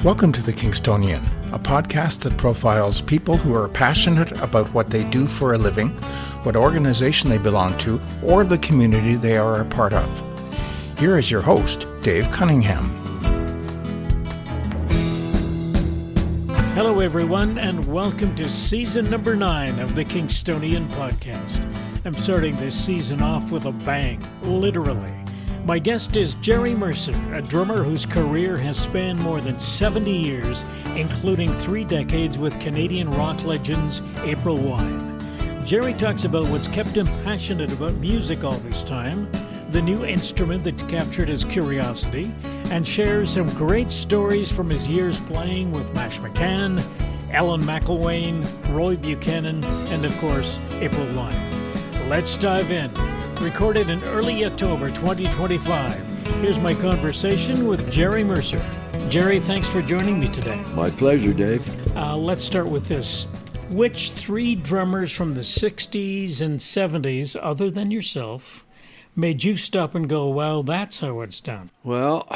Welcome to The Kingstonian, a podcast that profiles people who are passionate about what they do for a living, what organization they belong to, or the community they are a part of. Here is your host, Dave Cunningham. Hello, everyone, and welcome to season number 9 of the Kingstonian Podcast. I'm starting this season off with a bang, literally. My guest is Jerry Mercer, a drummer whose career has spanned more than 70 years, including 3 decades with Canadian rock legends April Wine. Jerry talks about what's kept him passionate about music all this time, the new instrument that's captured his curiosity, and shares some great stories from his years playing with Mashmakhan, Ellen McIlwaine, Roy Buchanan, and of course, April Wine. Let's dive in. Recorded in early October 2025. Here's my conversation with Jerry Mercer. Jerry, thanks for joining me today. My pleasure, Dave. Let's start with this. Which 3 drummers from the 60s and 70s, other than yourself, made you stop and go, well, that's how it's done? Well,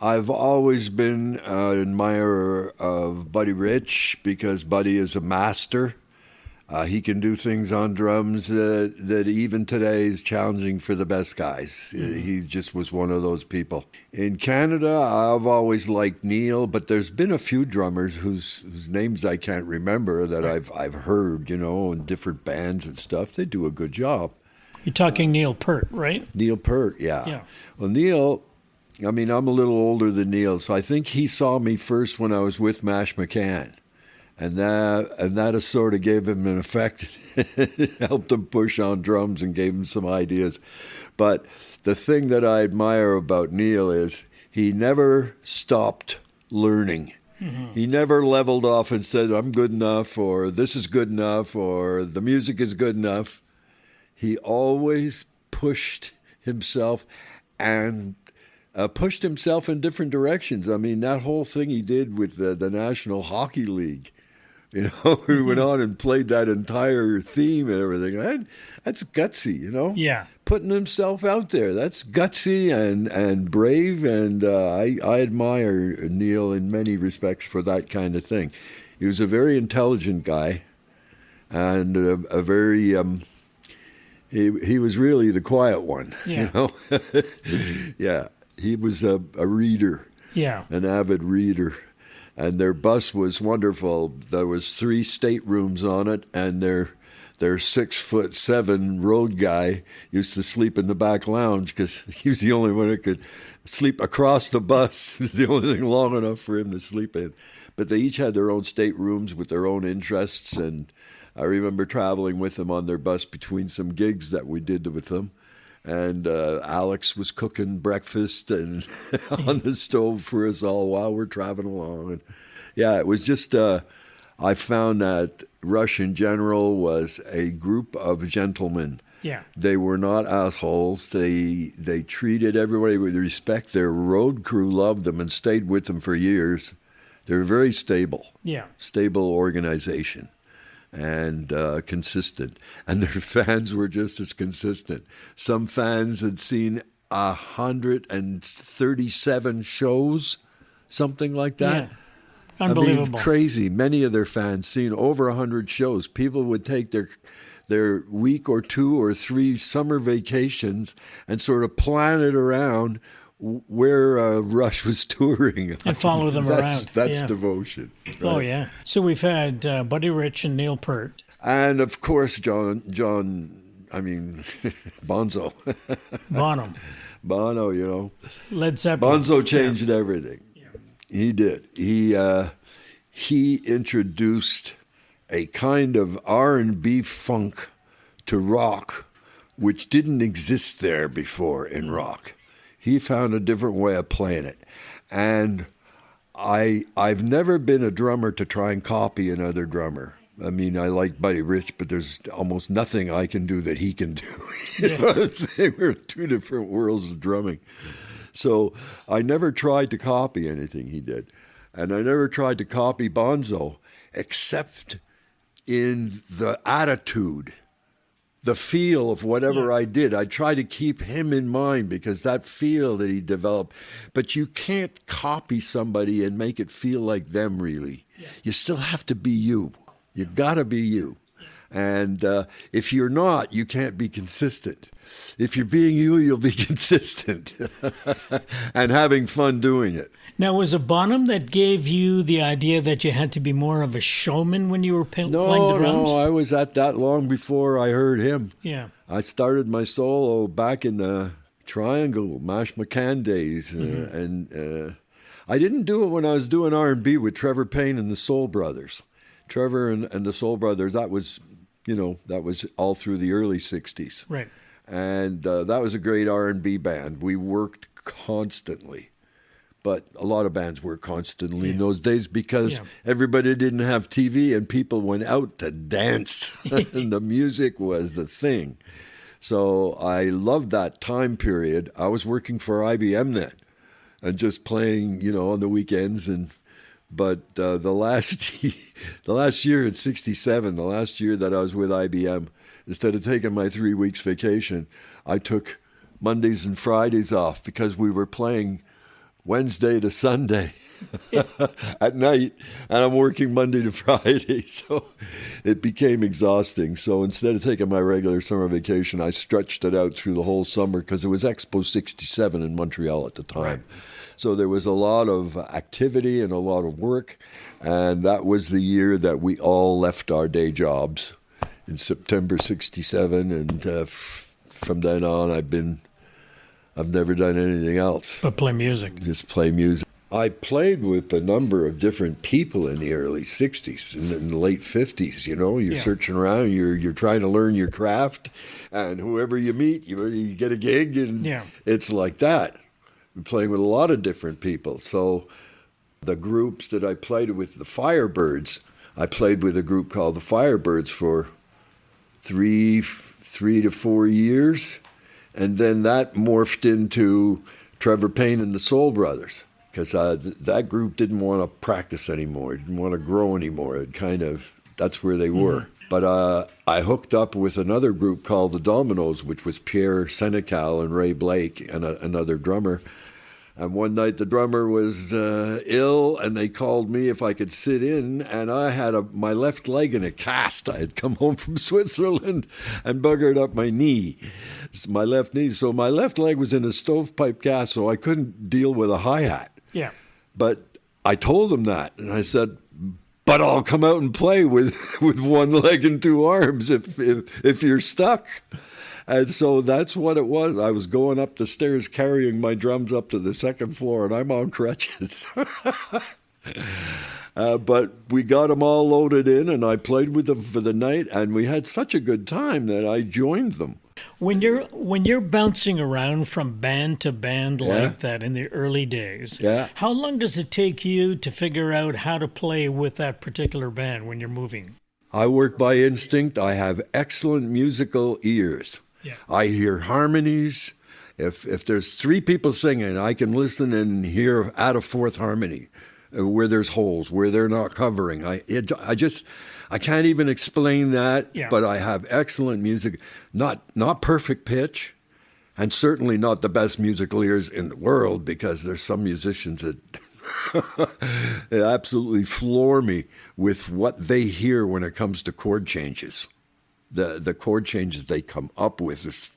I've always been an admirer of Buddy Rich because Buddy is a master. He can do things on drums that even today is challenging for the best guys. He just was one of those people. In Canada, I've always liked Neil, but there's been a few drummers whose names I can't remember that I've heard, in different bands and stuff. They do a good job. You're talking Neil Peart, right? Neil Peart, yeah. Well, Neil, I'm a little older than Neil, so I think he saw me first when I was with Mashmakhan. And that sort of gave him an effect. It helped him push on drums and gave him some ideas. But the thing that I admire about Neil is he never stopped learning. Mm-hmm. He never leveled off and said, I'm good enough, or this is good enough, or the music is good enough. He always pushed himself and pushed himself in different directions. I mean, that whole thing he did with the National Hockey League, he went on and played that entire theme and everything. That's gutsy, Yeah. Putting himself out there. That's gutsy and brave, and I admire Neil in many respects for that kind of thing. He was a very intelligent guy, and a very... He was really the quiet one, Yeah, he was a reader, an avid reader. And their bus was wonderful. There was 3 staterooms on it, and their 6'7" road guy used to sleep in the back lounge because he was the only one that could sleep across the bus. It was the only thing long enough for him to sleep in. But they each had their own staterooms with their own interests, and I remember traveling with them on their bus between some gigs that we did with them. And Alex was cooking breakfast and on the stove for us all while we're traveling along. And yeah, it was just, I found that Rush in general was a group of gentlemen. Yeah. They were not assholes. They treated everybody with respect. Their road crew loved them and stayed with them for years. They were very stable. Yeah. Stable organization. And consistent. And their fans were just as consistent. Some fans had seen 137 shows, something like that. Yeah. Unbelievable. I mean, crazy. Many of their fans seen over 100 shows. People would take their week or 2 or 3 summer vacations and sort of plan it around where Rush was touring. And follow them around. That's devotion. Right? Oh, yeah. So we've had Buddy Rich and Neil Peart. And, of course, Bonzo. Bono, Led Zeppelin. Bonzo changed everything. Yeah. He did. He introduced a kind of R&B funk to rock, which didn't exist there before in rock. He found a different way of playing it. And I've never been a drummer to try and copy another drummer. I mean, I like Buddy Rich, but there's almost nothing I can do that he can do. You know what I'm saying? We're in 2 different worlds of drumming. So I never tried to copy anything he did. And I never tried to copy Bonzo, except in the attitude the feel of whatever I did. I try to keep him in mind because that feel that he developed. But you can't copy somebody and make it feel like them, really. Yeah. You still have to be you. You got to be you. And if you're not, you can't be consistent. If you're being you, you'll be consistent and having fun doing it. Now, was it Bonham that gave you the idea that you had to be more of a showman when you were playing the drums? No, I was at that long before I heard him. Yeah. I started my solo back in the Triangle, Mashmakhan days. And I didn't do it when I was doing R&B with Trevor Payne and the Soul Brothers. Trevor and the Soul Brothers, that was all through the early 60s. Right. And that was a great R&B band. We worked constantly. But a lot of bands worked constantly in those days because everybody didn't have TV and people went out to dance. And the music was the thing. So I loved that time period. I was working for IBM then and just playing, on the weekends. But the last year in 1967, the last year that I was with IBM, instead of taking my 3 weeks vacation, I took Mondays and Fridays off because we were playing Wednesday to Sunday at night, and I'm working Monday to Friday, so it became exhausting. So instead of taking my regular summer vacation, I stretched it out through the whole summer because it was Expo 67 in Montreal at the time. Right. So there was a lot of activity and a lot of work, and that was the year that we all left our day jobs in September 67, and from then on I've never done anything else. But play music. Just play music. I played with a number of different people in the early 60s and in the late 50s, You're searching around, you're trying to learn your craft, and whoever you meet, you get a gig, and it's like that. I'm playing with a lot of different people. So the groups that I played with, the Firebirds, I played with a group called the Firebirds for three to 4 years. And then that morphed into Trevor Payne and the Soul Brothers because that group didn't want to practice anymore, didn't want to grow anymore. That's where they were. But I hooked up with another group called the Dominoes, which was Pierre Senecal and Ray Blake and another drummer. And one night the drummer was ill, and they called me if I could sit in, and I had my left leg in a cast. I had come home from Switzerland and buggered up my knee, my left knee. So my left leg was in a stovepipe cast, so I couldn't deal with a hi-hat. Yeah. But I told him that, and I said, but I'll come out and play with one leg and two arms if you're stuck. And so that's what it was. I was going up the stairs carrying my drums up to the second floor, and I'm on crutches. But we got them all loaded in, and I played with them for the night, and we had such a good time that I joined them. When you're bouncing around from band to band like that in the early days, how long does it take you to figure out how to play with that particular band when you're moving? I work by instinct. I have excellent musical ears. Yeah. I hear harmonies. If there's three people singing, I can listen and hear add a fourth harmony where there's holes, where they're not covering. I can't even explain that, but I have excellent music. Not perfect pitch, and certainly not the best musical ears in the world, because there's some musicians that they absolutely floor me with what they hear when it comes to chord changes. The chord changes they come up with is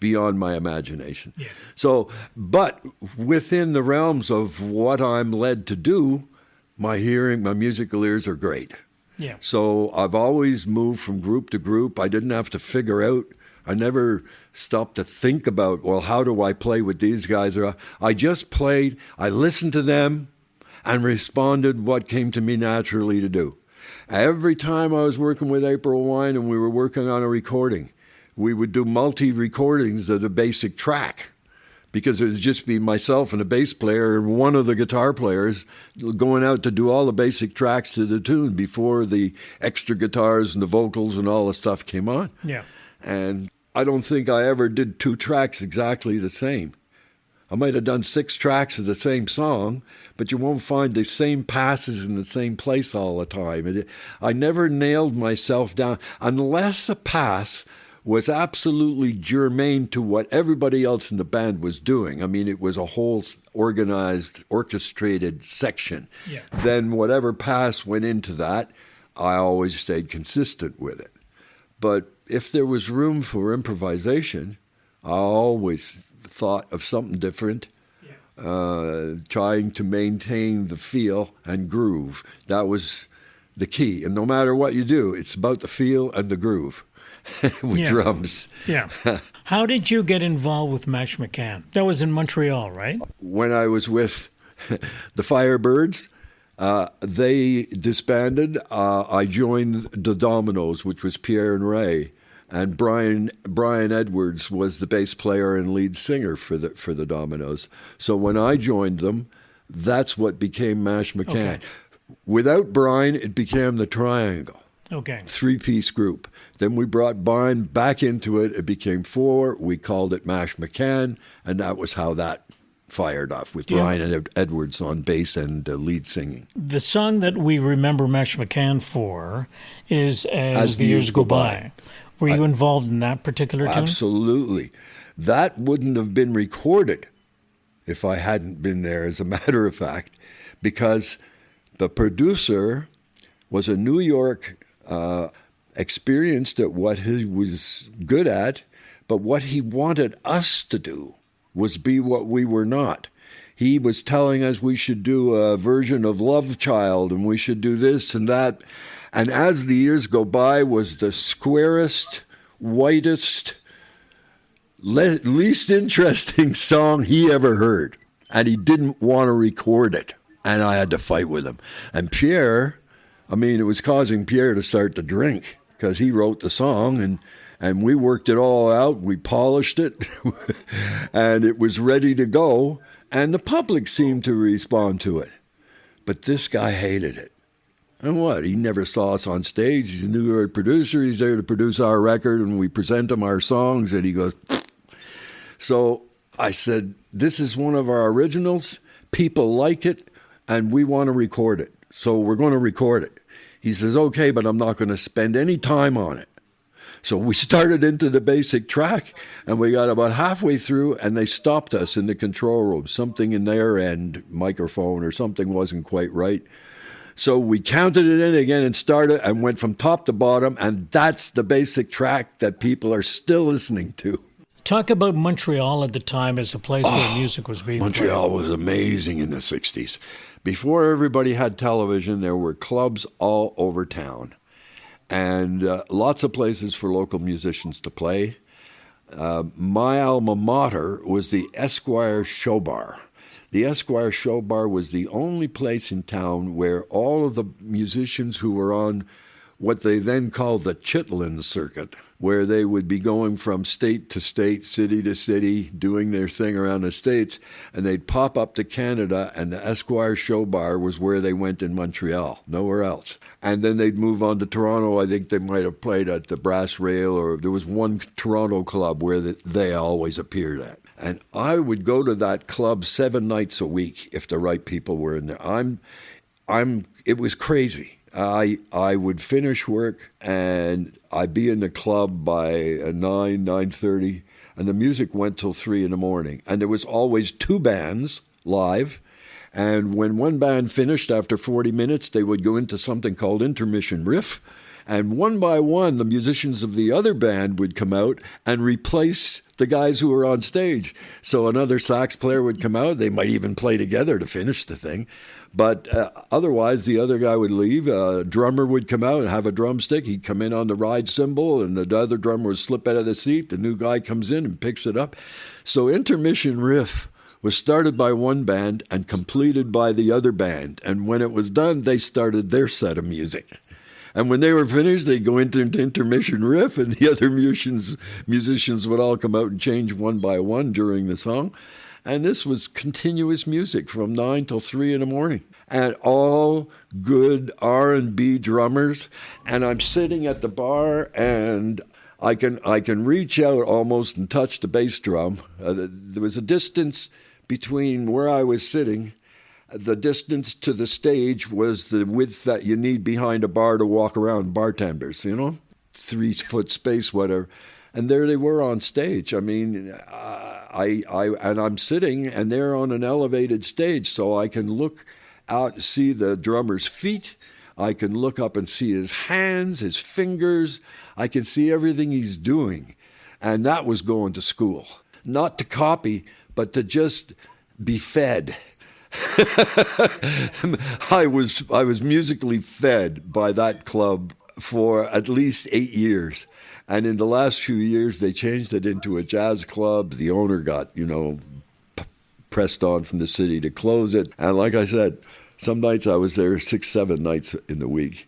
beyond my imagination. Yeah. So, but within the realms of what I'm led to do, my musical ears are great. Yeah. So I've always moved from group to group. I didn't have to figure out. I never stopped to think about, well, how do I play with these guys? I just played. I listened to them and responded what came to me naturally to do. Every time I was working with April Wine and we were working on a recording, we would do multi-recordings of the basic track, because it would just be myself and a bass player and one of the guitar players going out to do all the basic tracks to the tune before the extra guitars and the vocals and all the stuff came on. Yeah. And I don't think I ever did two tracks exactly the same. I might have done 6 tracks of the same song, but you won't find the same passes in the same place all the time. I never nailed myself down unless a pass was absolutely germane to what everybody else in the band was doing. I mean, it was a whole organized, orchestrated section. Yeah. Then whatever pass went into that, I always stayed consistent with it. But if there was room for improvisation, I always thought of something different, trying to maintain the feel and groove. That was the key. And no matter what you do, it's about the feel and the groove with drums. Yeah. How did you get involved with Mashmakhan? That was in Montreal, right? When I was with the Firebirds, they disbanded. I joined the Dominoes, which was Pierre and Ray, and Brian Edwards was the bass player and lead singer for the Dominoes. So when I joined them, that's what became Mashmakhan. Okay. Without Brian, it became the Triangle. Okay. 3-piece group. Then we brought Brian back into it. It became 4. We called it Mashmakhan, and that was how that fired off with Brian Edwards on bass and lead singing. The song that we remember Mashmakhan for is As the Years Go By. Were you involved in that particular tune? Absolutely. That wouldn't have been recorded if I hadn't been there, as a matter of fact, because the producer was a New York experienced at what he was good at, but what he wanted us to do was be what we were not. He was telling us we should do a version of Love Child and we should do this and that. And As the Years Go By was the squarest, whitest, least interesting song he ever heard. And he didn't want to record it. And I had to fight with him. And Pierre, I mean, it was causing Pierre to start to drink because he wrote the song and we worked it all out. We polished it and it was ready to go. And the public seemed to respond to it. But this guy hated it. And what? He never saw us on stage. He's a New York producer. He's there to produce our record, and we present him our songs, and he goes, pfft. So I said, this is one of our originals. People like it, and we want to record it. So we're going to record it. He says, okay, but I'm not going to spend any time on it. So we started into the basic track, and we got about halfway through, and they stopped us in the control room. Something in their end, microphone or something wasn't quite right. So we counted it in again and started and went from top to bottom, and that's the basic track that people are still listening to. Talk about Montreal at the time as a place where music was being Montreal played. was amazing in the 60s. Before everybody had television, there were clubs all over town, and lots of places for local musicians to play. My alma mater was the Esquire Show Bar. The Esquire Show Bar was the only place in town where all of the musicians who were on what they then called the Chitlin circuit, where they would be going from state to state, city to city, doing their thing around the states, and they'd pop up to Canada, and the Esquire Show Bar was where they went in Montreal, nowhere else. And then they'd move on to Toronto. I think they might have played at the Brass Rail, or there was one Toronto club where they always appeared at. And I would go to that club 7 nights a week if the right people were in there. It was crazy. I would finish work and I'd be in the club by 9:30, and the music went till 3 a.m. And there was always 2 bands live. And when one band finished after 40 minutes, they would go into something called intermission riff. And one by one, the musicians of the other band would come out and replace the guys who were on stage. So another sax player would come out. They might even play together to finish the thing. But otherwise, the other guy would leave. A drummer would come out and have a drumstick. He'd come in on the ride cymbal, and the other drummer would slip out of the seat. The new guy comes in and picks it up. So intermission riff was started by one band and completed by the other band. And when it was done, they started their set of music. And when they were finished, they'd go into intermission riff, and the other musicians would all come out and change one by one during the song. And this was continuous music from 9 till 3 a.m. And all good R&B drummers. And I'm sitting at the bar, and I can reach out almost and touch the bass drum. There was a distance between where I was sitting. The distance to the stage was the width that you need behind a bar to walk around, bartenders, 3-foot space, whatever. And there they were on stage. I mean, I'm sitting, and they're on an elevated stage, so I can look out, see the drummer's feet. I can look up and see his hands, his fingers. I can see everything he's doing. And that was going to school. Not to copy, but to just be fed. I was musically fed by that club for at least 8 years. And in the last few years, they changed it into a jazz club. The owner got, pressed on from the city to close it. And like I said, some nights I was there 6-7 nights in the week,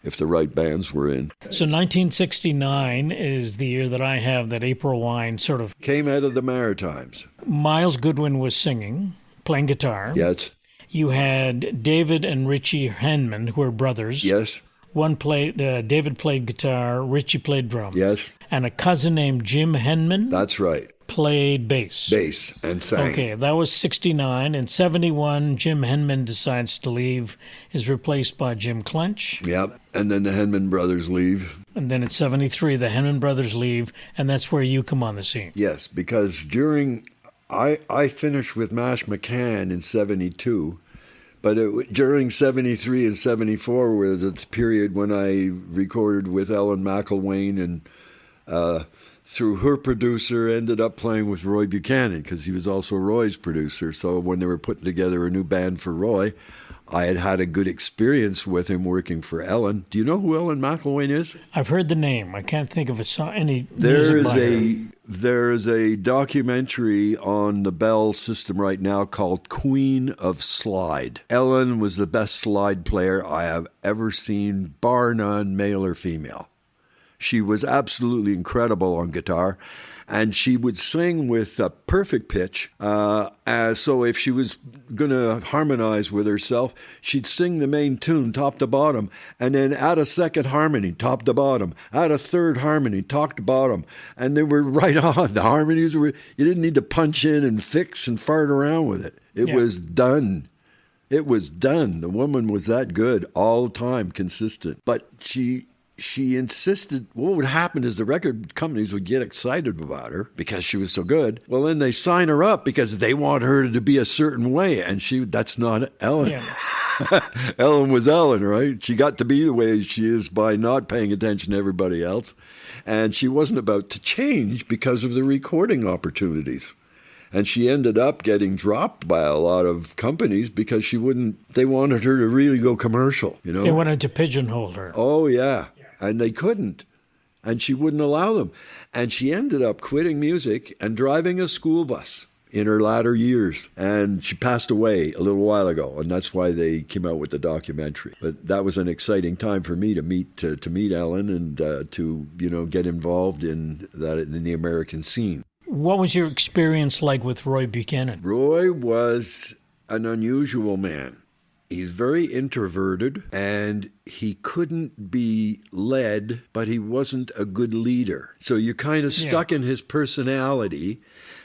if the right bands were in. So 1969 is the year that I have that April Wine sort of came out of the Maritimes. Miles Goodwin was singing, playing guitar. Yes. You had David and Richie Henman, who were brothers. Yes. David played guitar, Richie played drums. Yes. And a cousin named Jim Henman. That's right. Played bass. Bass and sang. Okay, that was 69. In 71, Jim Henman decides to leave, is replaced by Jim Clench. Yep, and then the Henman brothers leave. And then at 73, the Henman brothers leave, and that's where you come on the scene. Yes, because I finished with Mashmakhan in 72, but during 73 and 74 were the period when I recorded with Ellen McIlwaine, and through her producer ended up playing with Roy Buchanan, because he was also Roy's producer. So when they were putting together a new band for Roy, I had a good experience with him working for Ellen. Do you know who Ellen McIlwaine is? I've heard the name. I can't think of any music by her. There is a documentary on the Bell system right now called Queen of Slide. Ellen was the best slide player I have ever seen, bar none, male or female. She was absolutely incredible on guitar, and she would sing with a perfect pitch. So if she was going to harmonize with herself, she'd sing the main tune top to bottom, and then add a second harmony top to bottom, add a third harmony top to bottom, and they were right on. The harmonies were, you didn't need to punch in and fix and fart around with it. It was done. It was done. The woman was that good all the time, consistent. But she insisted, what would happen is the record companies would get excited about her because she was so good. Well, then they sign her up because they want her to be a certain way. And that's not Ellen. Yeah. Ellen was Ellen, right? She got to be the way she is by not paying attention to everybody else. And she wasn't about to change because of the recording opportunities. And she ended up getting dropped by a lot of companies because they wanted her to really go commercial, They wanted to pigeonhole her. Oh, yeah. And they couldn't. And she wouldn't allow them. And she ended up quitting music and driving a school bus in her latter years. And she passed away a little while ago. And that's why they came out with the documentary. But that was an exciting time for me to meet Ellen and to get involved in the American scene. What was your experience like with Roy Buchanan? Roy was an unusual man. He's very introverted, and he couldn't be led, but he wasn't a good leader. So you're kind of stuck in his personality,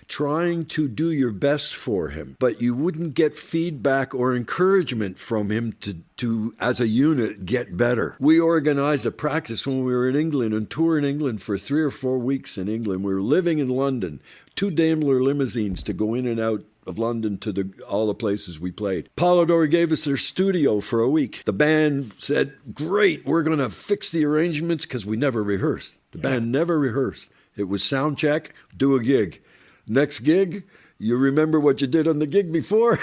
trying to do your best for him, but you wouldn't get feedback or encouragement from him to as a unit, get better. We organized a practice when we were in England and toured in England for 3 or 4 weeks in England. We were living in London, 2 Daimler limousines to go in and out of London to all the places we played. Polydor gave us their studio for a week. The band said, great, we're going to fix the arrangements, because we never rehearsed. The band never rehearsed. It was sound check, do a gig. Next gig, you remember what you did on the gig before?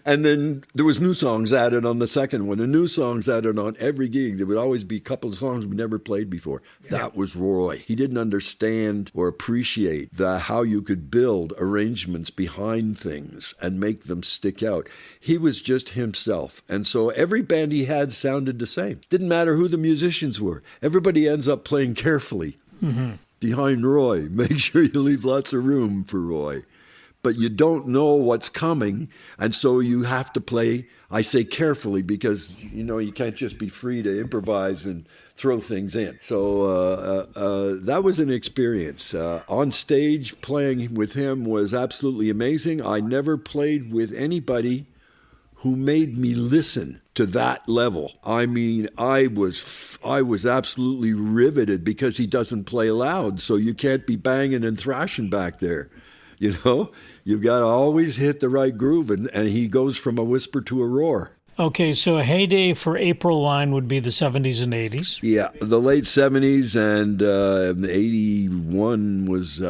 And then there was new songs added on the second one, and new songs added on every gig. There would always be a couple of songs we never played before. That was Roy. He didn't understand or appreciate how you could build arrangements behind things and make them stick out. He was just himself. And so every band he had sounded the same. Didn't matter who the musicians were. Everybody ends up playing carefully. Mm-hmm. Behind Roy. Make sure you leave lots of room for Roy. But you don't know what's coming, and so you have to play, I say carefully, because, you can't just be free to improvise and throw things in. So that was an experience. On stage, playing with him was absolutely amazing. I never played with anybody who made me listen to that level. I mean, I was absolutely riveted because he doesn't play loud, so you can't be banging and thrashing back there. You know, you've got to always hit the right groove, and he goes from a whisper to a roar. Okay, so a heyday for April Wine would be the 70s and 80s. Yeah, the late 70s, and 81 was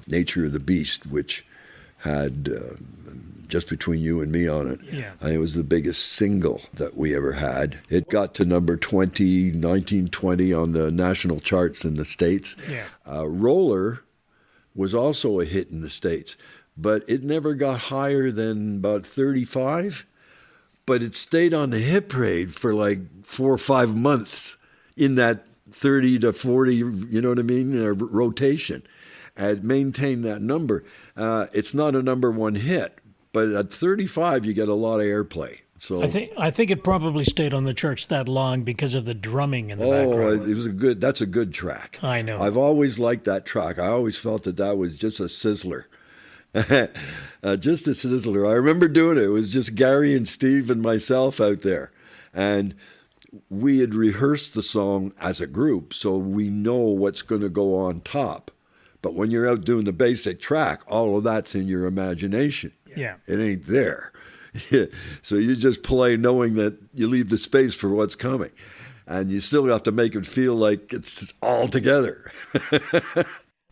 Nature of the Beast, which had Just Between You and Me on it. Yeah. And it was the biggest single that we ever had. It got to number 1920 on the national charts in the States. Yeah. Roller was also a hit in the States, but it never got higher than about 35. But it stayed on the hit parade for like 4 or 5 months in that 30 to 40, you know what I mean, rotation. And maintained that number. It's not a number one hit, but at 35 you get a lot of airplay. So I think it probably stayed on the charts that long because of the drumming in the background. Oh, that's a good track. I know. I've always liked that track. I always felt that was just a sizzler. Just a sizzler. I remember doing it. It was just Gary and Steve and myself out there. And we had rehearsed the song as a group, so we know what's going to go on top. But when you're out doing the basic track, all of that's in your imagination. Yeah. It ain't there. So you just play knowing that you leave the space for what's coming. And you still have to make it feel like it's all together. I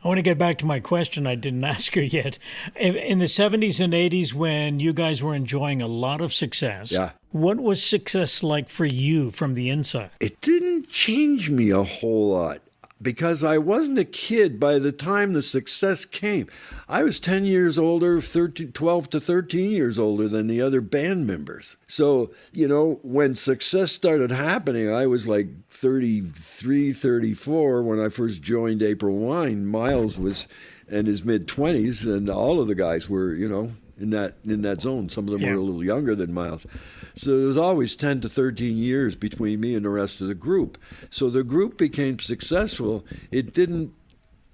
want to get back to my question I didn't ask her yet. In the 70s and 80s, when you guys were enjoying a lot of success, what was success like for you from the inside? It didn't change me a whole lot because I wasn't a kid by the time the success came. I was 10 years older, 12 to 13 years older than the other band members. So, you know, when success started happening, I was like 33, 34 when I first joined April Wine. Miles was in his mid-20s, and all of the guys were, you know, in that zone. Some of them were a little younger than Miles. So there was always 10 to 13 years between me and the rest of the group. So the group became successful. It didn't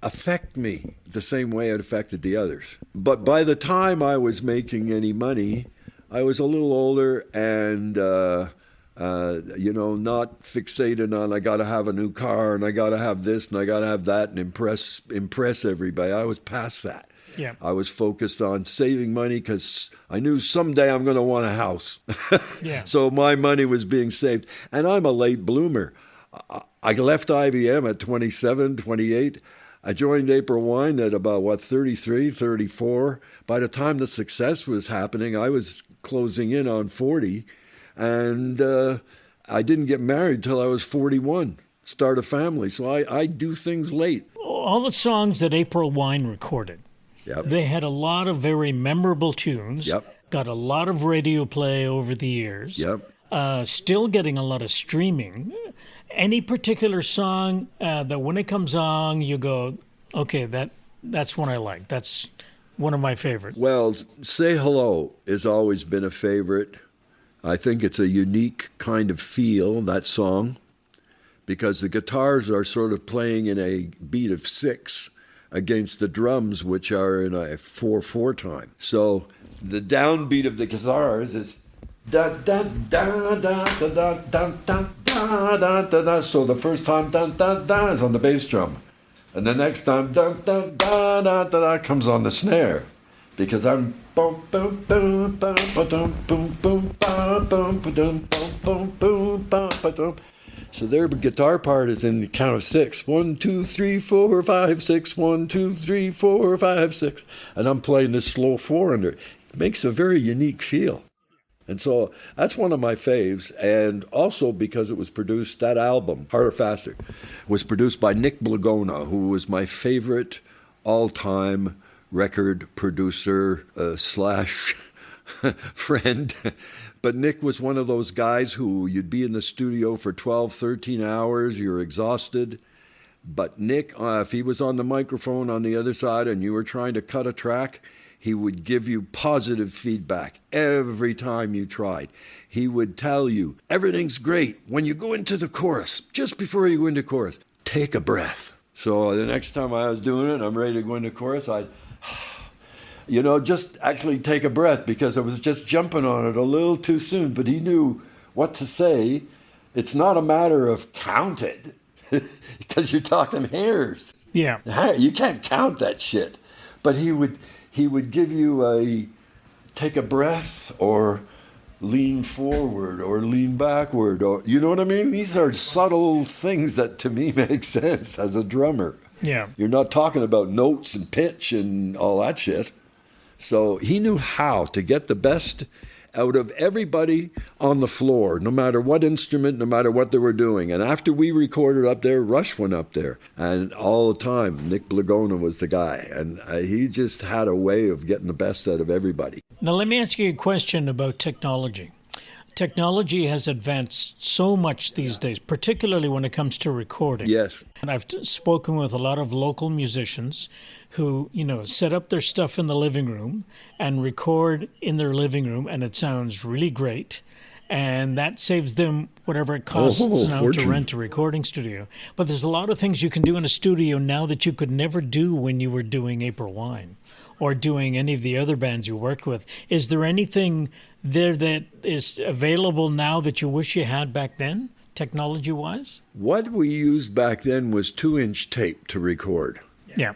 affect me the same way it affected the others. But by the time I was making any money, I was a little older and, you know, not fixated on I got to have a new car and I got to have this and I got to have that and impress everybody. I was past that. Yeah. I was focused on saving money because I knew someday I'm going to want a house. Yeah. So my money was being saved. And I'm a late bloomer. I left IBM at 27, 28. I joined April Wine at about, 33, 34. By the time the success was happening, I was closing in on 40. And I didn't get married till I was 41, start a family. So I do things late. All the songs that April Wine recorded, they had a lot of very memorable tunes, got a lot of radio play over the years, still getting a lot of streaming. Any particular song that when it comes on, you go, okay, that's one I like. That's one of my favorites. Well, Say Hello has always been a favorite. I think it's a unique kind of feel, that song, because the guitars are sort of playing in a beat of 6 against the drums, which are in a 4/4 time. So the downbeat of the guitars is da da da da da da da da da da da da. So the first time da da da is on the bass drum, and the next time da da da da da da comes on the snare, because I'm boom boom boom boom boom boom boom boom boom boom boom boom boom boom. So their guitar part is in the count of 6. 1, 2, 3, 4, 5, 6. 1, 2, 3, 4, 5, 6. And I'm playing this slow 4 under it. It makes a very unique feel. And so that's one of my faves. And also because it was produced, that album, Harder Faster, was produced by Nick Blagona, who was my favorite all-time record producer / friend. But Nick was one of those guys who you'd be in the studio for 12, 13 hours, you're exhausted. But Nick, if he was on the microphone on the other side and you were trying to cut a track, he would give you positive feedback every time you tried. He would tell you, everything's great. When you go into the chorus, just before you go into chorus, take a breath. So the next time I was doing it, I'm ready to go into chorus, I'd just actually take a breath, because I was just jumping on it a little too soon. But he knew what to say. It's not a matter of counted, because you're talking hairs. Yeah. You can't count that shit. But he would give you a take a breath, or lean forward, or lean backward, or you know what I mean? These are subtle things that to me make sense as a drummer. Yeah. You're not talking about notes and pitch and all that shit. So he knew how to get the best out of everybody on the floor, no matter what instrument, no matter what they were doing. And after we recorded up there, Rush went up there. And all the time, Nick Blagona was the guy. And he just had a way of getting the best out of everybody. Now, let me ask you a question about technology. Technology has advanced so much these days, particularly when it comes to recording. Yes. And I've spoken with a lot of local musicians who, set up their stuff in the living room and record in their living room, and it sounds really great. And that saves them whatever it costs now to rent a recording studio. But there's a lot of things you can do in a studio now that you could never do when you were doing April Wine or doing any of the other bands you worked with. Is there anything there that is available now that you wish you had back then, technology-wise? What we used back then was 2-inch tape to record. Yeah.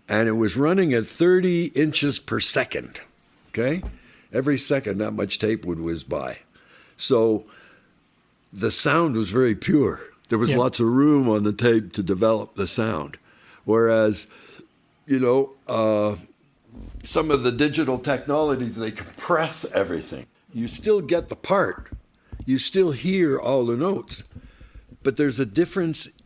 And it was running at 30 inches per second, okay? Every second, that much tape would whiz by. So the sound was very pure. There was lots of room on the tape to develop the sound. Whereas, some of the digital technologies, they compress everything. You still get the part. You still hear all the notes. But there's a difference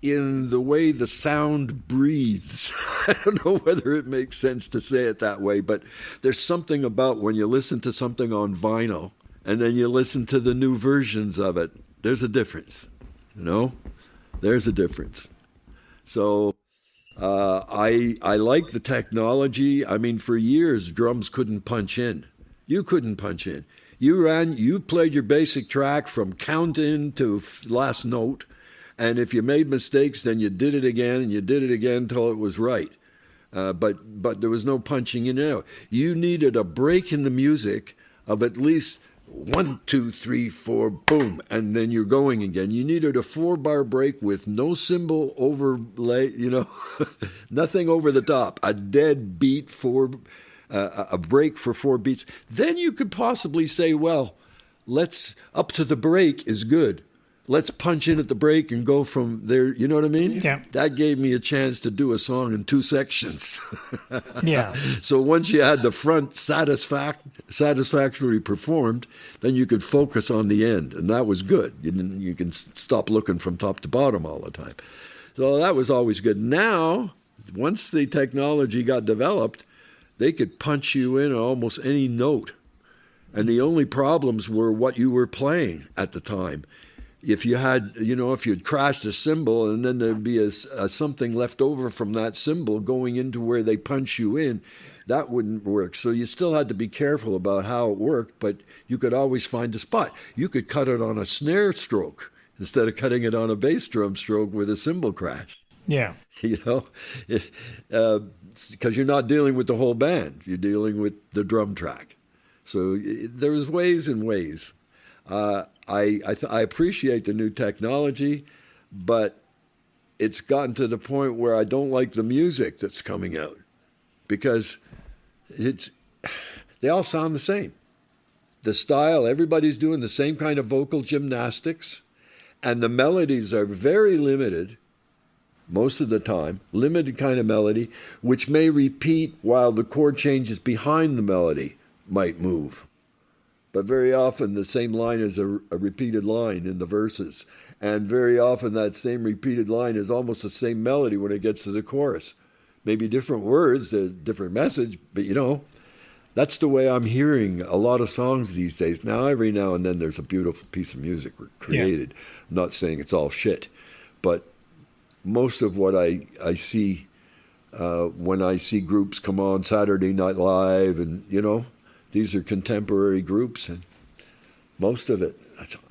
in the way the sound breathes. I don't know whether it makes sense to say it that way, but there's something about when you listen to something on vinyl and then you listen to the new versions of it, there's a difference, There's a difference. So I like the technology. I mean, for years, drums couldn't punch in. You couldn't punch in. You played your basic track from count in to last note. And if you made mistakes, then you did it again, and you did it again until it was right. But there was no punching in and out. You needed a break in the music of at least 1, 2, 3, 4, boom, and then you're going again. You needed a 4-bar break with no cymbal overlay, nothing over the top, a dead beat a break for 4 beats. Then you could possibly say, well, up to the break is good. Let's punch in at the break and go from there. You know what I mean? Yeah. That gave me a chance to do a song in 2 sections. Yeah. So once you had the front satisfactorily performed, then you could focus on the end, and that was good. You can stop looking from top to bottom all the time. So that was always good. Now, once the technology got developed, they could punch you in almost any note, and the only problems were what you were playing at the time. If you had, if you'd crashed a cymbal and then there'd be a something left over from that cymbal going into where they punch you in, that wouldn't work. So you still had to be careful about how it worked, but you could always find a spot. You could cut it on a snare stroke instead of cutting it on a bass drum stroke with a cymbal crash. Yeah. Because you're not dealing with the whole band. You're dealing with the drum track. So there's ways and ways. I appreciate the new technology, but it's gotten to the point where I don't like the music that's coming out because they all sound the same. The style, everybody's doing the same kind of vocal gymnastics, and the melodies are very limited most of the time, limited kind of melody, which may repeat while the chord changes behind the melody might move. But very often the same line is a repeated line in the verses. And very often that same repeated line is almost the same melody when it gets to the chorus. Maybe different words, a different message, but that's the way I'm hearing a lot of songs these days. Now, every now and then there's a beautiful piece of music created. Yeah. I'm not saying it's all shit, but most of what I see when I see groups come on Saturday Night Live and, these are contemporary groups, and Most of it.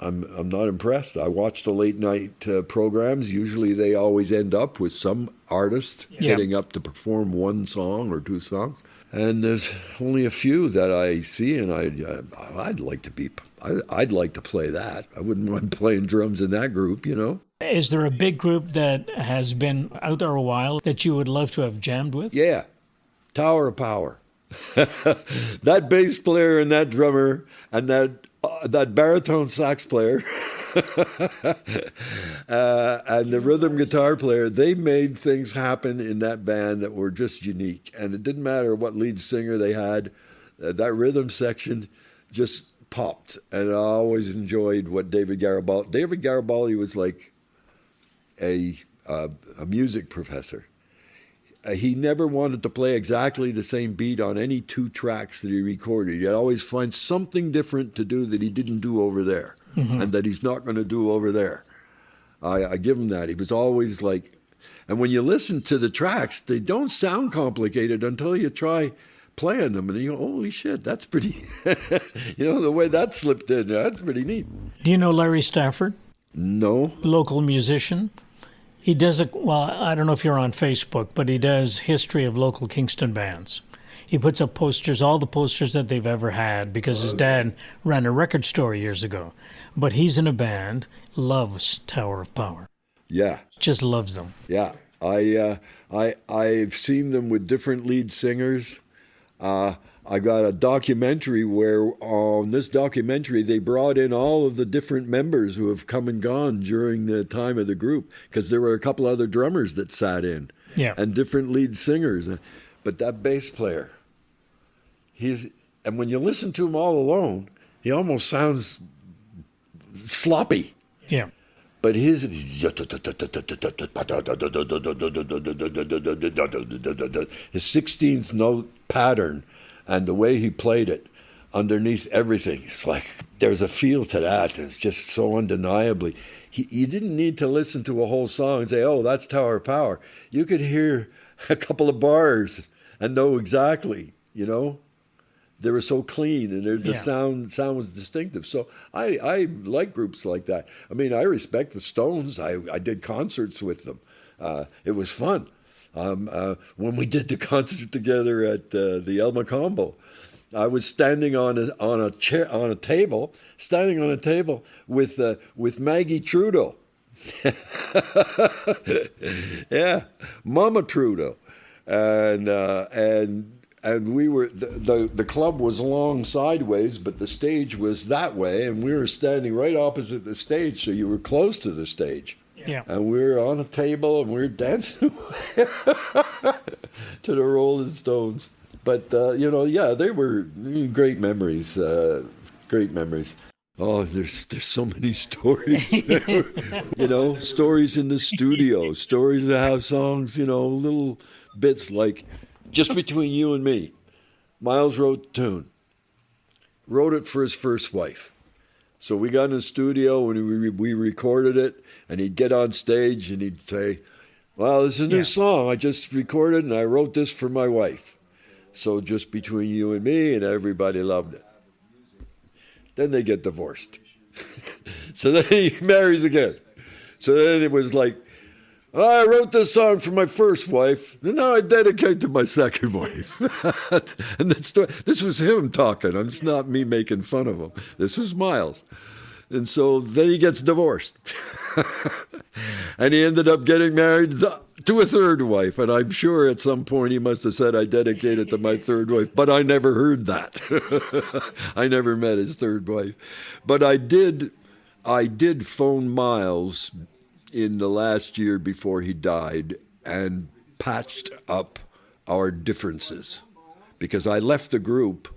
I'm not impressed. I watch the late night programs. Usually they always end up with some artist getting up to perform one song or two songs. And there's only a few that I see, and I'd like to play that. I wouldn't mind playing drums in that group, you know. Is there a big group that has been out there a while that you would love to have jammed with? Yeah, Tower of Power. That bass player and that drummer and that baritone sax player and the rhythm guitar player, they made things happen in that band that were just unique. And it didn't matter what lead singer they had, that rhythm section just popped. And I always enjoyed what David Garibaldi was like a music professor. He never wanted to play exactly the same beat on any two tracks that he recorded. He'd always find something different to do that he didn't do over there, and that he's not going to do over there. I give him that. He was always like, and when you listen to the tracks, they don't sound complicated until you try playing them, and you go, holy shit, that's pretty, the way that slipped in, that's pretty neat. Do you know Larry Stafford? No. Local musician. He does I don't know if you're on Facebook, but he does history of local Kingston bands. He puts up posters, all the posters that they've ever had, because his dad ran a record store years ago. But he's in a band, loves Tower of Power. Yeah. Just loves them. Yeah. I've seen them with different lead singers. I got a documentary where on this documentary they brought in all of the different members who have come and gone during the time of the group, because there were a couple other drummers that sat in and different lead singers. But that bass player, and when you listen to him all alone, he almost sounds sloppy. Yeah. But his 16th note pattern and the way he played it underneath everything, it's like there's a feel to that. It's just so undeniably. You didn't need to listen to a whole song and say, oh, that's Tower of Power. You could hear a couple of bars and know exactly, They were so clean, and the sound was distinctive. So I like groups like that. I mean, I respect the Stones. I did concerts with them. It was fun. When we did the concert together at the El Macombo, I was standing on a table with Maggie Trudeau. Yeah, Mama Trudeau, and we were the club was along sideways, but the stage was that way, and we were standing right opposite the stage, so you were close to the stage. Yeah. And we were on a table and we were dancing to the Rolling Stones. But they were great memories. Great memories. Oh, there's so many stories. Stories in the studio, stories of how songs, little bits like just between you and me. Miles wrote the tune. Wrote it for his first wife. So we got in the studio and we recorded it, and he'd get on stage and he'd say, well, this is a new song I just recorded and I wrote this for my wife. So just between you and me, and everybody loved it. Then they get divorced. So then he marries again. So then it was like, I wrote this song for my first wife, and now I dedicate to my second wife. And this was him talking. It's not me making fun of him. This was Miles. And so then he gets divorced. And he ended up getting married to a third wife. And I'm sure at some point he must have said, I dedicate it to my third wife. But I never heard that. I never met his third wife. But I did phone Miles in the last year before he died and patched up our differences, because I left the group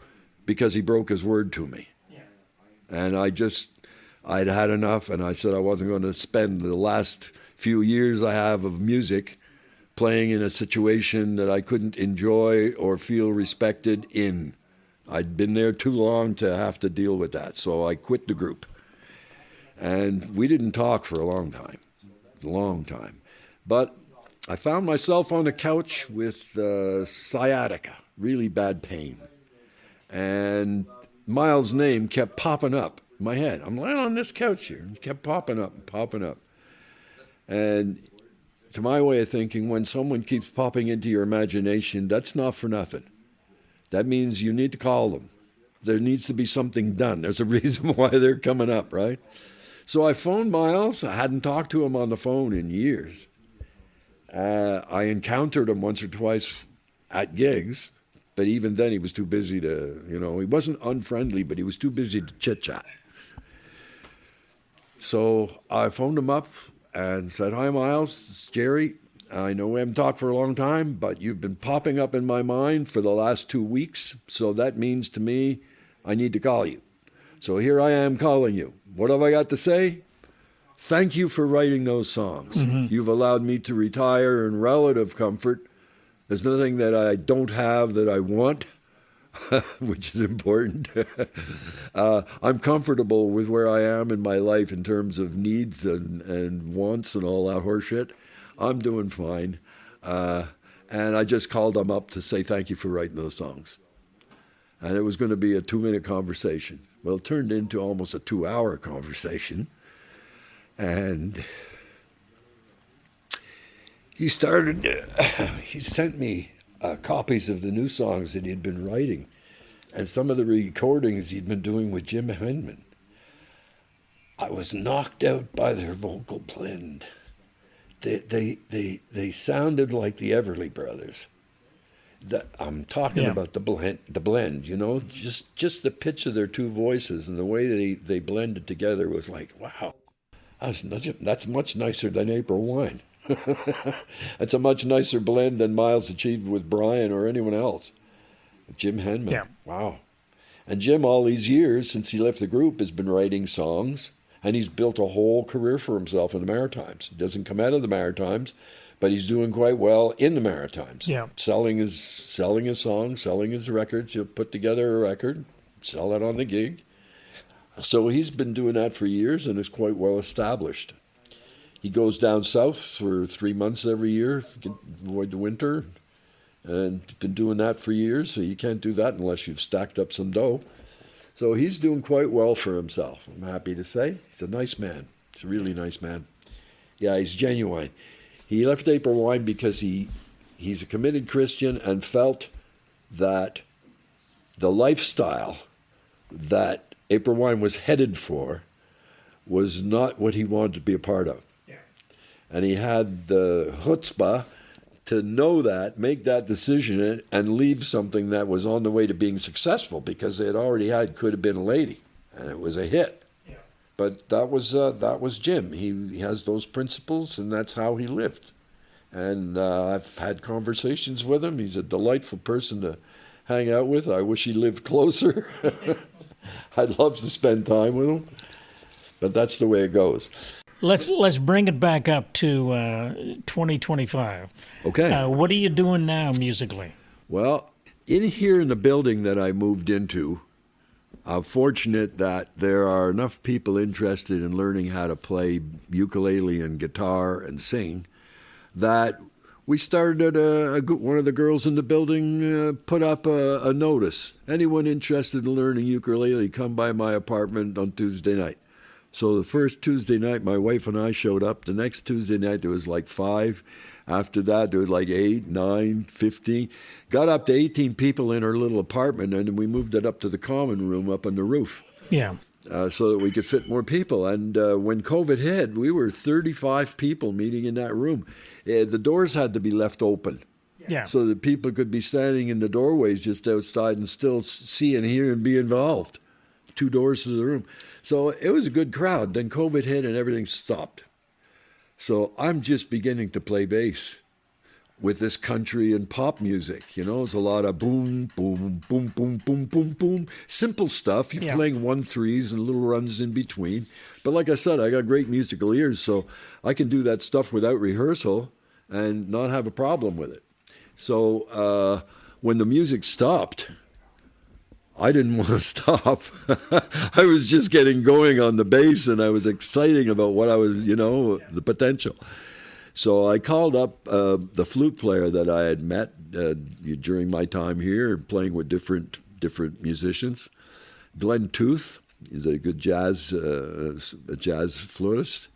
because he broke his word to me. And I'd had enough, and I said I wasn't going to spend the last few years I have of music playing in a situation that I couldn't enjoy or feel respected in. I'd been there too long to have to deal with that, so I quit the group. And we didn't talk for a long time. But I found myself on the couch with sciatica, really bad pain. And Miles' name kept popping up in my head. I'm laying on this couch here. And it kept popping up and popping up. And to my way of thinking, when someone keeps popping into your imagination, that's not for nothing. That means you need to call them. There needs to be something done. There's a reason why they're coming up, right? So I phoned Miles. I hadn't talked to him on the phone in years. I encountered him once or twice at gigs, but even then he was too busy to, he wasn't unfriendly, but he was too busy to chit-chat. So I phoned him up and said, "Hi, Miles, it's Jerry. I know we haven't talked for a long time, but you've been popping up in my mind for the last 2 weeks, so that means to me I need to call you. So here I am calling you. What have I got to say? Thank you for writing those songs. Mm-hmm. You've allowed me to retire in relative comfort. There's nothing that I don't have that I want, which is important. I'm comfortable with where I am in my life in terms of needs and wants and all that horseshit. I'm doing fine. And I just called them up to say thank you for writing those songs. And it was going to be a 2-minute conversation. Well, it turned into almost a 2-hour conversation. And he sent me copies of the new songs that he'd been writing and some of the recordings he'd been doing with Jim Henman. I was knocked out by their vocal blend. They sounded like the Everly Brothers. I'm talking about the blend, just the pitch of their two voices and the way they blended together was like, wow, that's much nicer than April Wine. It's a much nicer blend than Miles achieved with Brian or anyone else. Jim Henman, wow. And Jim, all these years since he left the group, has been writing songs, and he's built a whole career for himself in the Maritimes. He doesn't come out of the Maritimes, but he's doing quite well in the Maritimes. Yeah. Selling his songs, selling his records. He'll put together a record, sell it on the gig. So he's been doing that for years and is quite well established. He goes down south for 3 months every year to avoid the winter, and been doing that for years, so you can't do that unless you've stacked up some dough. So he's doing quite well for himself, I'm happy to say. He's a nice man. He's a really nice man. Yeah, he's genuine. He left April Wine because he's a committed Christian and felt that the lifestyle that April Wine was headed for was not what he wanted to be a part of. Yeah. And he had the chutzpah to know that, make that decision, and leave something that was on the way to being successful, because they had already had Could Have Been a Lady, and it was a hit. Yeah. But that was Jim. He has those principles, and that's how he lived. And I've had conversations with him. He's a delightful person to hang out with. I wish he lived closer. I'd love to spend time with him, but that's the way it goes. Let's bring it back up to 2025. Okay. What are you doing now musically? Well, in here in the building that I moved into, I'm fortunate that there are enough people interested in learning how to play ukulele and guitar and sing that we started one of the girls in the building put up a notice. Anyone interested in learning ukulele, come by my apartment on Tuesday night. So the first Tuesday night, my wife and I showed up. The next Tuesday night, there was like 5. After that, there was like 8, 9, 15. Got up to 18 people in our little apartment, and then we moved it up to the common room up on the roof. Yeah. So that we could fit more people. And when COVID hit, we were 35 people meeting in that room. The doors had to be left open. Yeah. So that people could be standing in the doorways just outside and still see and hear and be involved. 2 doors to the room. So it was a good crowd. Then COVID hit and everything stopped. So I'm just beginning to play bass with this country and pop music. It's a lot of boom, boom, boom, boom, boom, boom, boom. Simple stuff. You're playing 1/3s and little runs in between. But like I said, I got great musical ears, so I can do that stuff without rehearsal and not have a problem with it. So when the music stopped, I didn't want to stop. I was just getting going on the bass, and I was exciting about what I was, the potential. So I called up the flute player that I had met during my time here, playing with different musicians, Glenn Tooth, He's a good jazz fluteist.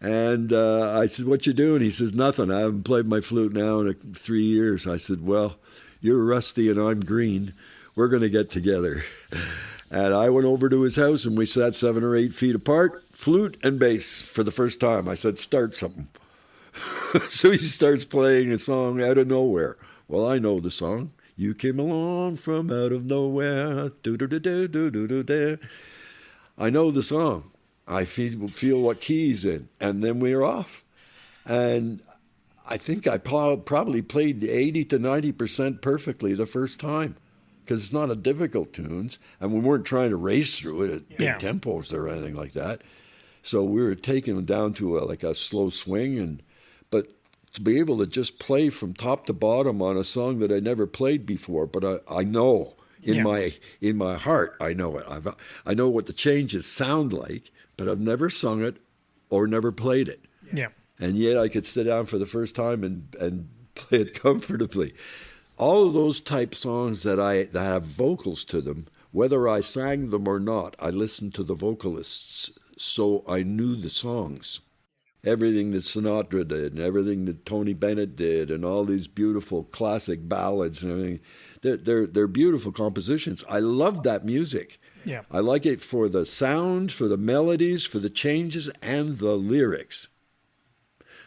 And I said, "What you doing?" He says, "Nothing. I haven't played my flute now in 3 years." I said, "Well, you're rusty and I'm green. We're going to get together." And I went over to his house and we sat 7 or 8 feet apart, flute and bass for the first time. I said, "Start something." So he starts playing a song out of nowhere. Well, I know the song. You came along from out of nowhere. Do-do-do-do-do-do-do. I know the song. I feel what key he's in. And then we're off. And I think I probably played 80 to 90% perfectly the first time, because it's not a difficult tunes. And we weren't trying to race through it at big tempos or anything like that. So we were taking them down to a slow swing. But to be able to just play from top to bottom on a song that I never played before, but I know in my heart, I know it. I know what the changes sound like, but I've never sung it or never played it. Yeah. And yet I could sit down for the first time and play it comfortably. All of those type songs that have vocals to them, whether I sang them or not, I listened to the vocalists, so I knew the songs. Everything that Sinatra did and everything that Tony Bennett did and all these beautiful classic ballads and everything, they're beautiful compositions. I love that music. Yeah. I like it for the sound, for the melodies, for the changes, and the lyrics.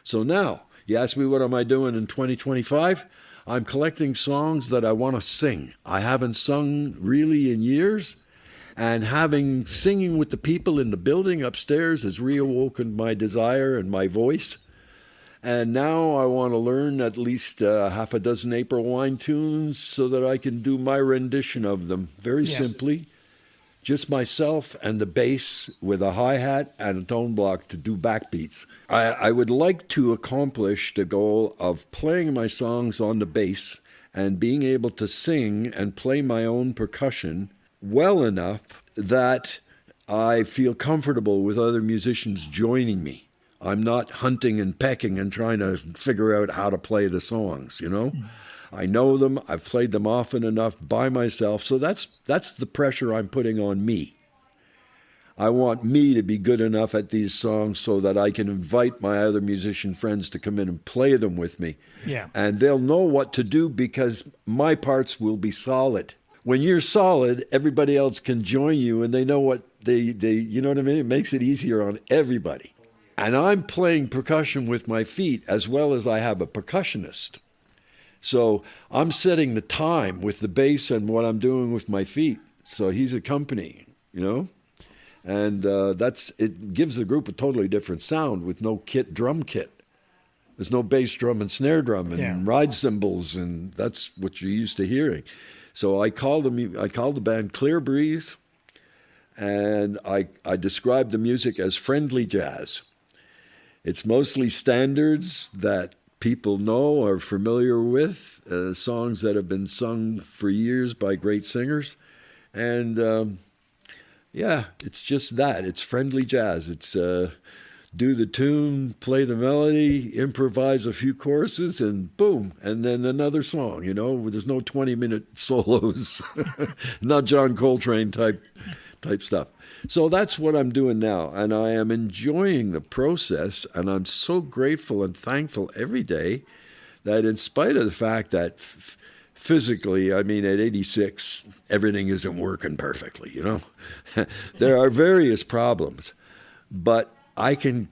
So now, you ask me what am I doing in 2025? I'm collecting songs that I want to sing. I haven't sung really in years, and singing with the people in the building upstairs has reawoken my desire and my voice. And now I want to learn at least half a dozen April Wine tunes so that I can do my rendition of them very simply. Just myself and the bass with a hi-hat and a tone block to do backbeats. I would like to accomplish the goal of playing my songs on the bass and being able to sing and play my own percussion well enough that I feel comfortable with other musicians joining me. I'm not hunting and pecking and trying to figure out how to play the songs, you know? I know them. I've played them often enough by myself. So that's the pressure I'm putting on me. I want me to be good enough at these songs so that I can invite my other musician friends to come in and play them with me. Yeah. And they'll know what to do because my parts will be solid. When you're solid, everybody else can join you and they know what they you know what I mean? It makes it easier on everybody. And I'm playing percussion with my feet as well as I have a percussionist. So I'm setting the time with the bass and what I'm doing with my feet. So he's accompanying, you know? And it gives the group a totally different sound with no drum kit. There's no bass drum and snare drum and ride cymbals, and that's what you're used to hearing. So I called the band Clear Breeze, and I described the music as friendly jazz. It's mostly standards that people know, are familiar with, songs that have been sung for years by great singers. And it's just that. It's friendly jazz. It's do the tune, play the melody, improvise a few choruses, and boom, and then another song, you know. There's no 20-minute solos, not John Coltrane type stuff. So that's what I'm doing now, and I am enjoying the process, and I'm so grateful and thankful every day that in spite of the fact that physically, I mean, at 86, everything isn't working perfectly, you know. There are various problems, but I can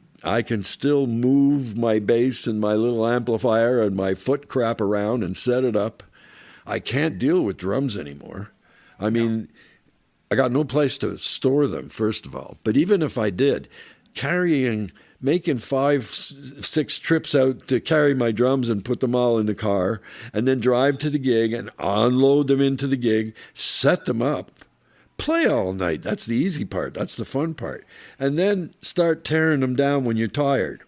still move my bass and my little amplifier and my foot crap around and set it up. I can't deal with drums anymore. I mean, I got no place to store them, first of all. But even if I did, making 5-6 trips out to carry my drums and put them all in the car, and then drive to the gig and unload them into the gig, set them up, play all night. That's the easy part. That's the fun part. And then start tearing them down when you're tired.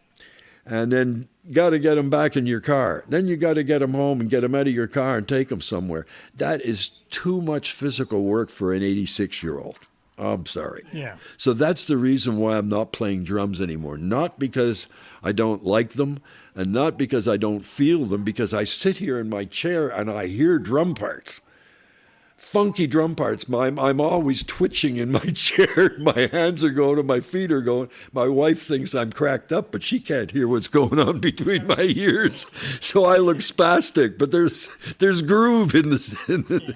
And then got to get them back in your car. Then you got to get them home and get them out of your car and take them somewhere. That is too much physical work for an 86-year-old. I'm sorry. Yeah. So that's the reason why I'm not playing drums anymore. Not because I don't like them and not because I don't feel them, because I sit here in my chair and I hear drum parts funky drum parts. I'm always twitching in my chair. My hands are going and my feet are going. My wife thinks I'm cracked up, but she can't hear what's going on between my ears. So I look spastic, but there's groove in the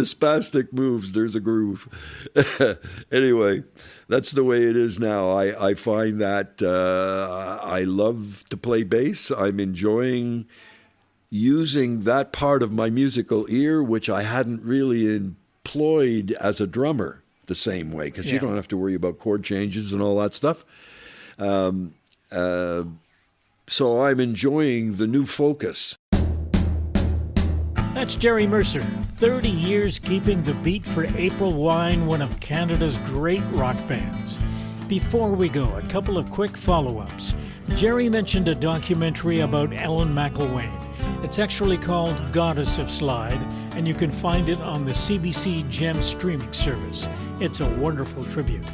spastic moves. There's a groove. Anyway, that's the way it is now. I find that I love to play bass. I'm enjoying using that part of my musical ear, which I hadn't really employed as a drummer the same way, because you don't have to worry about chord changes and all that stuff. So I'm enjoying the new focus. That's Jerry Mercer, 30 years keeping the beat for April Wine, one of Canada's great rock bands. Before we go, a couple of quick follow-ups. Jerry mentioned a documentary about Ellen McIlwaine. It's actually called Goddess of Slide, and you can find it on the CBC Gem streaming service. It's a wonderful tribute.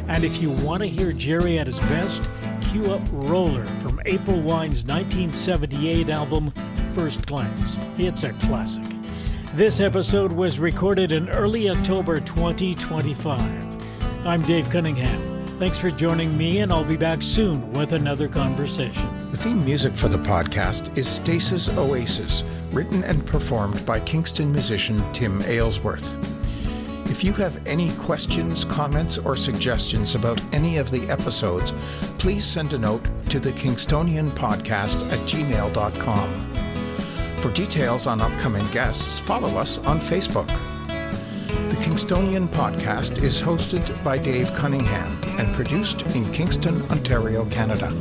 And if you want to hear Jerry at his best, cue up Roller from April Wine's 1978 album, First Glance. It's a classic. This episode was recorded in early October 2025. I'm Dave Cunningham. Thanks for joining me, and I'll be back soon with another conversation. The theme music for the podcast is Stasis Oasis, written and performed by Kingston musician Tim Aylesworth. If you have any questions, comments, or suggestions about any of the episodes, please send a note to thekingstonianpodcast at gmail.com. For details on upcoming guests, follow us on Facebook. The Kingstonian Podcast is hosted by Dave Cunningham and produced in Kingston, Ontario, Canada.